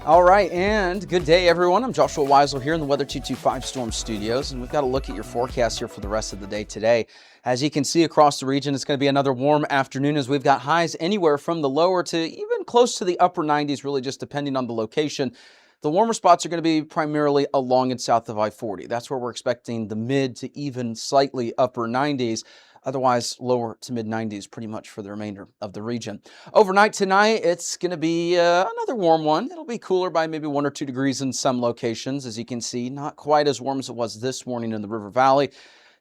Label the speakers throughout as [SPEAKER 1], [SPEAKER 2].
[SPEAKER 1] All right, and good day, everyone. I'm Joshua Weisel here in the Weather 225 Storm Studios, and we've got a look at your forecast here for the rest of the day today. As you can see across the region, it's going to be another warm afternoon as we've got highs anywhere from the lower to even close to the upper 90s, really just depending on the location. The warmer spots are going to be primarily along and south of I-40. That's where we're expecting the mid to even slightly upper 90s. Otherwise, lower to mid 90s pretty much for the remainder of the region. Overnight tonight, it's going to be another warm one. It'll be cooler by maybe 1 or 2 degrees in some locations. As you can see, not quite as warm as it was this morning in the River Valley,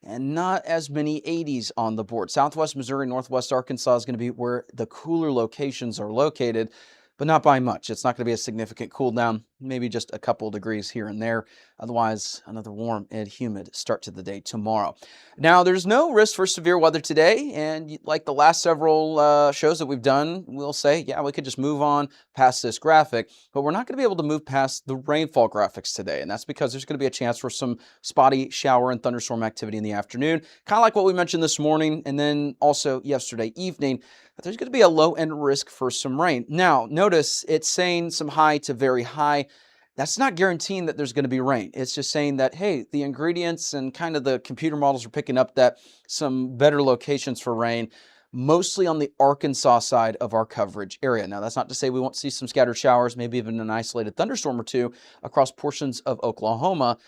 [SPEAKER 1] and not as many 80s on the board. Southwest Missouri, Northwest Arkansas is going to be where the cooler locations are located, but not by much. It's not going to be a significant cool down, maybe just a couple degrees here and there. Otherwise, another warm and humid start to the day tomorrow. Now, there's no risk for severe weather today, and like the last several shows that we've done, we'll say, yeah, we could just move on past this graphic, but we're not going to be able to move past the rainfall graphics today, and that's because there's going to be a chance for some spotty shower and thunderstorm activity in the afternoon, kind of like what we mentioned this morning, and then also yesterday evening. There's going to be a low-end risk for some rain. Now, notice it's saying some high to very high. That's not guaranteeing that there's going to be rain. It's just saying that, hey, the ingredients and kind of the computer models are picking up that some better locations for rain, mostly on the Arkansas side of our coverage area. Now, that's not to say we won't see some scattered showers, maybe even an isolated thunderstorm or two across portions of Oklahoma,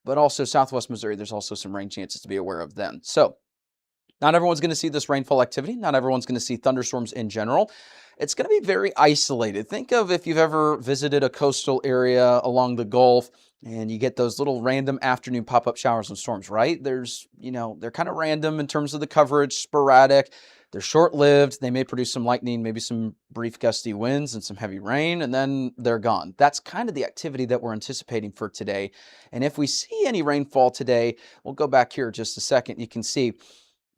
[SPEAKER 1] but also southwest Missouri. There's also some rain chances to be aware of then. So, not everyone's going to see this rainfall activity. Not everyone's going to see thunderstorms in general. It's going to be very isolated. Think of if you've ever visited a coastal area along the Gulf and you get those little random afternoon pop-up showers and storms, right? They're kind of random in terms of the coverage, sporadic. They're short-lived. They may produce some lightning, maybe some brief gusty winds and some heavy rain, and then they're gone. That's kind of the activity that we're anticipating for today. And if we see any rainfall today, we'll go back here just a second. You can see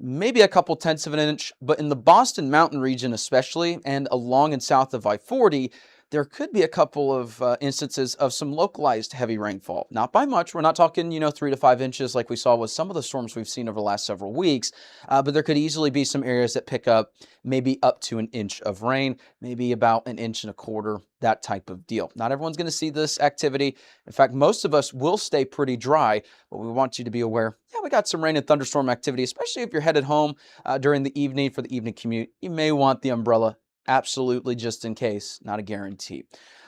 [SPEAKER 1] maybe a couple tenths of an inch, but in the Boston Mountain region especially, and along and south of I-40, there could be a couple of instances of some localized heavy rainfall. Not by much. We're not talking, 3 to 5 inches like we saw with some of the storms we've seen over the last several weeks, but there could easily be some areas that pick up maybe up to an inch of rain, maybe about an inch and a quarter, that type of deal. Not everyone's going to see this activity. In fact, most of us will stay pretty dry, but we want you to be aware, yeah, we got some rain and thunderstorm activity, especially if you're headed home during the evening for the evening commute. You may want the umbrella. Absolutely, just in case, not a guarantee.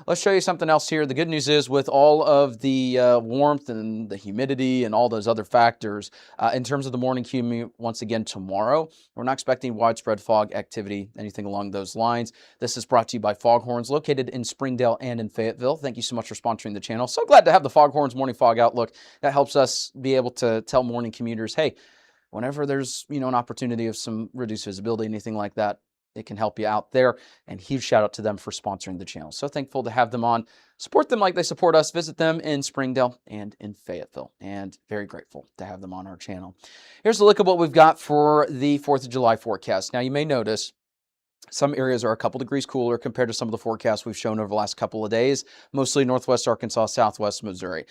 [SPEAKER 1] Let's show you something else here. The good news is with all of the warmth and the humidity and all those other factors, in terms of the morning commute, once again, tomorrow, we're not expecting widespread fog activity, anything along those lines. This is brought to you by Foghorns, located in Springdale and in Fayetteville. Thank you so much for sponsoring the channel. So glad to have the Foghorns Morning Fog Outlook. That helps us be able to tell morning commuters, hey, whenever there's, an opportunity of some reduced visibility, anything like that, it can help you out there, and huge shout out to them for sponsoring the channel. So thankful to have them on. Support them like they support us. Visit them in Springdale and in Fayetteville, and very grateful to have them on our channel. Here's a look at what we've got for the 4th of July forecast. Now, you may notice some areas are a couple degrees cooler compared to some of the forecasts we've shown over the last couple of days, mostly northwest Arkansas, southwest Missouri.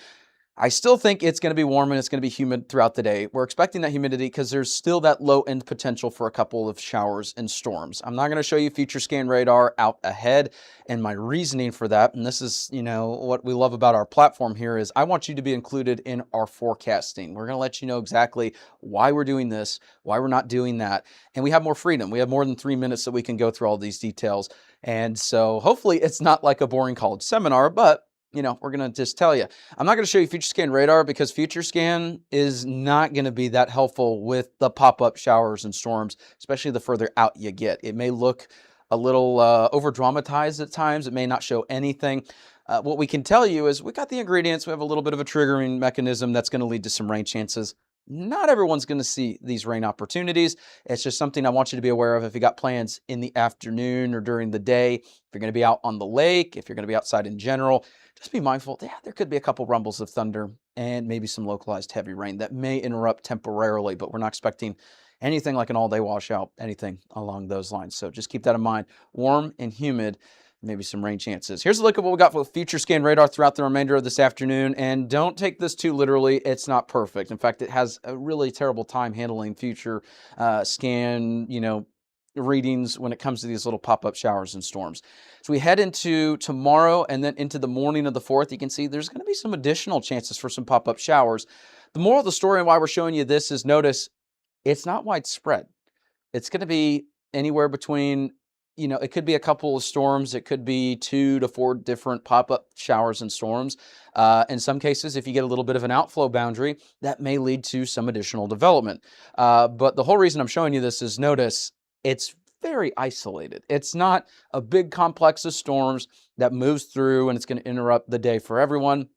[SPEAKER 1] I still think it's going to be warm and it's going to be humid throughout the day. We're expecting that humidity because there's still that low-end potential for a couple of showers and storms. I'm not going to show you future scan radar out ahead, and my reasoning for that, and this is, what we love about our platform here, is I want you to be included in our forecasting. We're going to let you know exactly why we're doing this, why we're not doing that, and we have more freedom. We have more than 3 minutes that we can go through all these details, and so hopefully it's not like a boring college seminar, but we're going to just tell you. I'm not going to show you Future Scan Radar because Future Scan is not going to be that helpful with the pop-up showers and storms, especially the further out you get. It may look a little over-dramatized at times. It may not show anything. What we can tell you is we got the ingredients. We have a little bit of a triggering mechanism that's going to lead to some rain chances. Not everyone's going to see these rain opportunities. It's just something I want you to be aware of if you got plans in the afternoon or during the day. If you're going to be out on the lake, if you're going to be outside in general, just be mindful. Yeah, there could be a couple rumbles of thunder and maybe some localized heavy rain that may interrupt temporarily, but we're not expecting anything like an all-day washout, anything along those lines. So just keep that in mind. Warm and humid, maybe some rain chances. Here's a look at what we got for future scan radar throughout the remainder of this afternoon. And don't take this too literally. It's not perfect. In fact, it has a really terrible time handling future scan, readings when it comes to these little pop-up showers and storms. So we head into tomorrow and then into the morning of the 4th. You can see there's going to be some additional chances for some pop-up showers. The moral of the story and why we're showing you this is, notice it's not widespread. It's going to be anywhere between, it could be a couple of storms. It could be 2 to 4 different pop-up showers and storms. In some cases, if you get a little bit of an outflow boundary, that may lead to some additional development. But the whole reason I'm showing you this is, notice it's very isolated. It's not a big complex of storms that moves through and it's going to interrupt the day for everyone.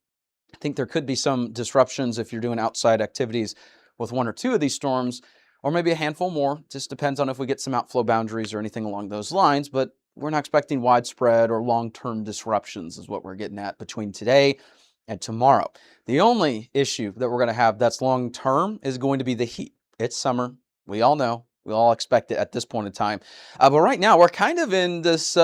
[SPEAKER 1] I think there could be some disruptions if you're doing outside activities with 1 or 2 of these storms, or maybe a handful more. Just depends on if we get some outflow boundaries or anything along those lines, but we're not expecting widespread or long-term disruptions is what we're getting at between today and tomorrow. The only issue that we're going to have that's long-term is going to be the heat. It's summer. We all know. We all expect it at this point in time. But right now, we're kind of in this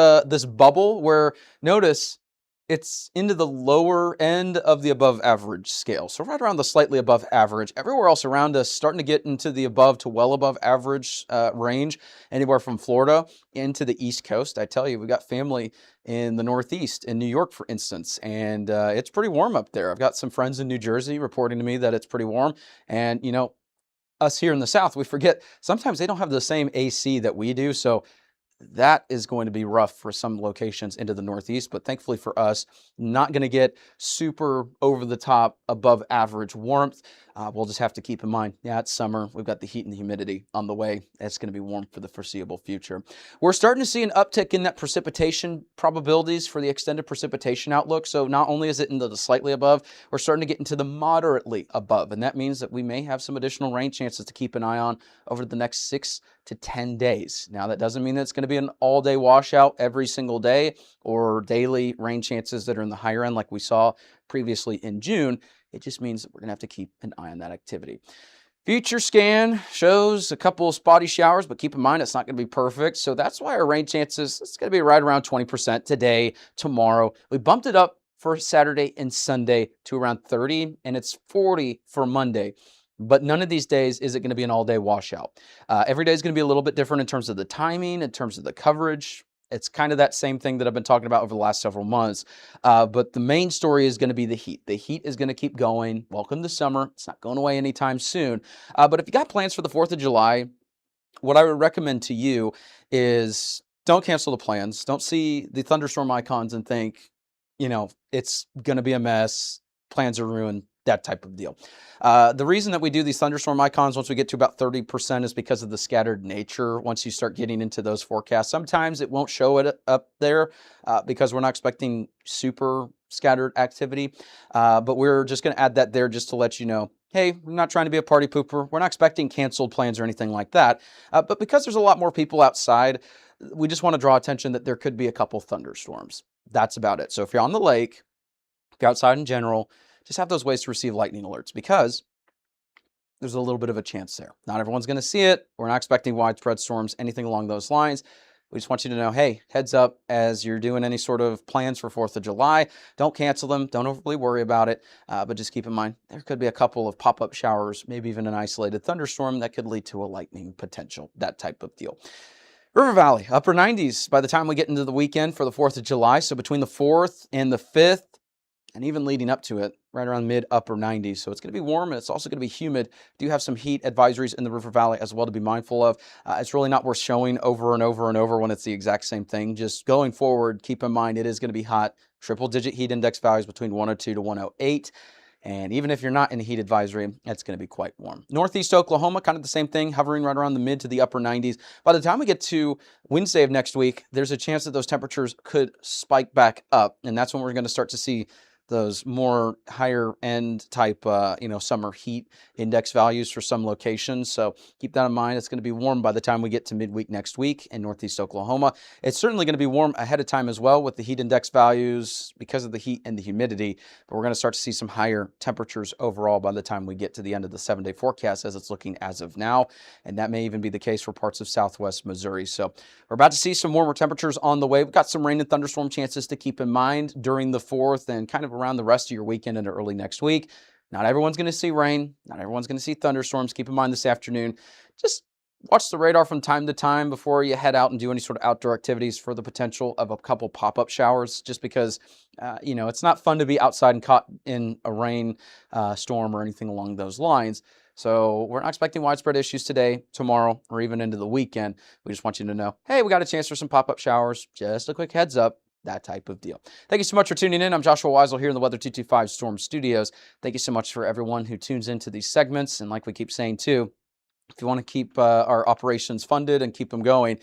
[SPEAKER 1] bubble where, notice, it's into the lower end of the above average scale. So right around the slightly above average. Everywhere else around us starting to get into the above to well above average range, anywhere from Florida into the East Coast. I tell you, we got family in the Northeast, in New York, for instance, and it's pretty warm up there. I've got some friends in New Jersey reporting to me that it's pretty warm. And, us here in the South, we forget sometimes they don't have the same AC that we do. So that is going to be rough for some locations into the Northeast, but thankfully for us, not going to get super over the top above average warmth. We'll just have to keep in mind, yeah, it's summer. We've got the heat and the humidity on the way. It's going to be warm for the foreseeable future. We're starting to see an uptick in that precipitation probabilities for the extended precipitation outlook. So not only is it into the slightly above, we're starting to get into the moderately above. And that means that we may have some additional rain chances to keep an eye on over the next 6 to 10 days. Now, that doesn't mean that it's going to be an all-day washout every single day or daily rain chances that are in the higher end like we saw previously in June. It just means that we're going to have to keep an eye on that activity. Future scan shows a couple of spotty showers, but keep in mind it's not going to be perfect. So that's why our rain chances, it's going to be right around 20% today, tomorrow. We bumped it up for Saturday and Sunday to around 30, and it's 40 for Monday. But none of these days is it going to be an all-day washout. Every day is going to be a little bit different in terms of the timing, in terms of the coverage. It's kind of that same thing that I've been talking about over the last several months. But the main story is going to be the heat. The heat is going to keep going. Welcome to summer. It's not going away anytime soon. But if you got plans for the 4th of July, what I would recommend to you is don't cancel the plans. Don't see the thunderstorm icons and think, it's going to be a mess. Plans are ruined. That type of deal. The reason that we do these thunderstorm icons once we get to about 30% is because of the scattered nature. Once you start getting into those forecasts, sometimes it won't show it up there because we're not expecting super scattered activity. But we're just going to add that there just to let you know, hey, we're not trying to be a party pooper. We're not expecting canceled plans or anything like that. But because there's a lot more people outside, we just want to draw attention that there could be a couple thunderstorms. That's about it. So if you're on the lake, if you're outside in general, just have those ways to receive lightning alerts because there's a little bit of a chance there. Not everyone's going to see it. We're not expecting widespread storms, anything along those lines. We just want you to know, hey, heads up as you're doing any sort of plans for 4th of July. Don't cancel them. Don't overly worry about it. But just keep in mind, there could be a couple of pop-up showers, maybe even an isolated thunderstorm that could lead to a lightning potential, that type of deal. River Valley, upper 90s by the time we get into the weekend for the 4th of July. So between the 4th and the 5th, and even leading up to it, right around mid-upper 90s. So it's going to be warm, and it's also going to be humid. Do have some heat advisories in the River Valley as well to be mindful of. It's really not worth showing over and over and over when it's the exact same thing. Just going forward, keep in mind it is going to be hot. Triple-digit heat index values between 102 to 108. And even if you're not in a heat advisory, it's going to be quite warm. Northeast Oklahoma, kind of the same thing, hovering right around the mid to the upper 90s. By the time we get to Wednesday of next week, there's a chance that those temperatures could spike back up. And that's when we're going to start to see those more higher end type, summer heat index values for some locations. So keep that in mind. It's going to be warm by the time we get to midweek next week in Northeast Oklahoma. It's certainly going to be warm ahead of time as well with the heat index values because of the heat and the humidity. But we're going to start to see some higher temperatures overall by the time we get to the end of the 7-day forecast as it's looking as of now. And that may even be the case for parts of southwest Missouri. So we're about to see some warmer temperatures on the way. We've got some rain and thunderstorm chances to keep in mind during the 4th and kind of around the rest of your weekend into early next week. Not everyone's going to see rain. Not everyone's going to see thunderstorms. Keep in mind this afternoon, just watch the radar from time to time before you head out and do any sort of outdoor activities for the potential of a couple pop-up showers, just because, it's not fun to be outside and caught in a rain storm or anything along those lines. So we're not expecting widespread issues today, tomorrow, or even into the weekend. We just want you to know, hey, we got a chance for some pop-up showers. Just a quick heads up, that type of deal. Thank you so much for tuning in. I'm Joshua Weisel here in the Weather 225 Storm Studios. Thank you so much for everyone who tunes into these segments. And like we keep saying too, if you want to keep our operations funded and keep them going,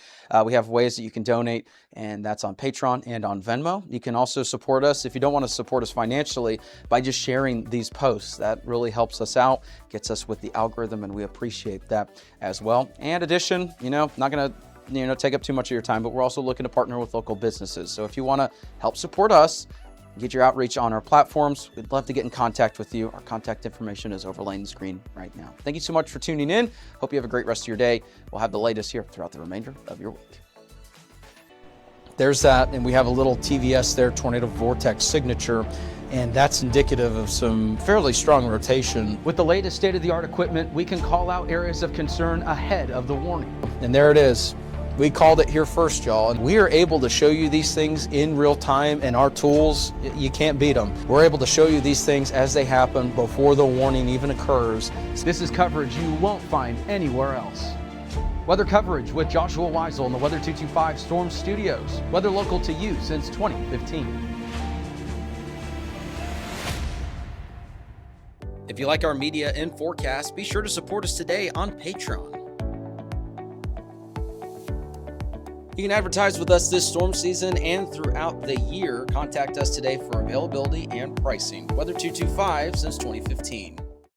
[SPEAKER 1] we have ways that you can donate, and that's on Patreon and on Venmo. You can also support us if you don't want to support us financially by just sharing these posts. That really helps us out, gets us with the algorithm, and we appreciate that as well. And addition, not going to take up too much of your time, but we're also looking to partner with local businesses. So if you want to help support us, get your outreach on our platforms, we'd love to get in contact with you. Our contact information is overlaying the screen right now. Thank you so much for tuning in. Hope you have a great rest of your day. We'll have the latest here throughout the remainder of your week. There's that, and we have a little TVS there, tornado vortex signature, and that's indicative of some fairly strong rotation. With the latest state-of-the-art equipment, we can call out areas of concern ahead of the warning. And there it is. We called it here first, y'all, and we are able to show you these things in real time, and our tools, you can't beat them. We're able to show you these things as they happen before the warning even occurs.
[SPEAKER 2] This is coverage you won't find anywhere else. Weather coverage with Joshua Weisel in the Weather 225 Storm Studios. Weather local to you since 2015.
[SPEAKER 1] If you like our media and forecast, be sure to support us today on Patreon. You can advertise with us this storm season and throughout the year. Contact us today for availability and pricing. Weather 225 since 2015.